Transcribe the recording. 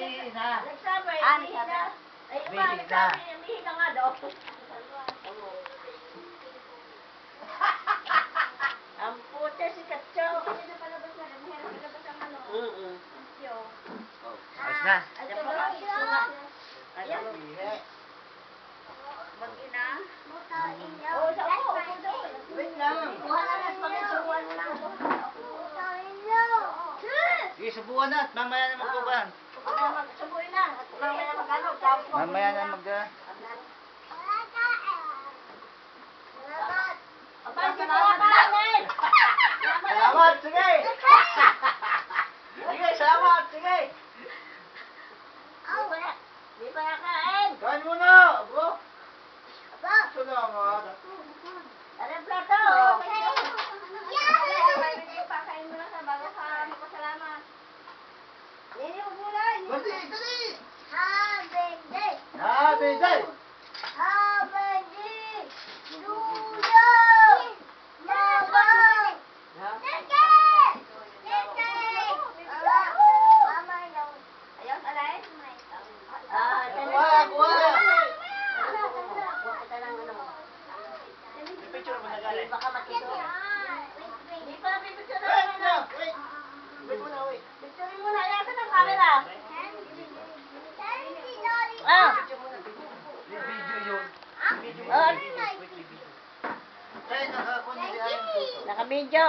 Bili na. Nagsabay, Ano bili sabi? na. Ay, Bili iba, na. nagsabi, bili na nga daw. Ang puti si Katso. Hindi na palabas na rin. Mahirap palabas ang ano. Yo. Oh, ayos na. Ay, ito ba? Ayan. Mag-ina. Oo, sa ako. Wait lang. Buwan na lang. Pagkasubuan mo lang. Sige, subukan na at mamaya na magtuban. Mamaya magsubuin lang. At mamaya mag-ano. Tapos Mamaya na mag... Abay, di mo kakain. Salamat, sige! Sige, salamat, sige! Di pa nakain. Kain muna, bro! Salamat. Ano yung plato? Pakain mo lang sa bago ka magpasalamat. Nini mo gulay. Dali, dali! Happy day. Happy day! Happy day. Luya. Mama. Tete. Mama daw. Ayun, alay? Kuha, kuha! Kuha kita ng ano. Picture mo na galing. Baka matito. Hindi pa pipicture Wait, na no, wait! Wait muna, wait. Picture mo na. Ayan ka ng camera. Ah. Yung video yun. Video mo. Ah. Kaya nakakundi ay. Naka-video.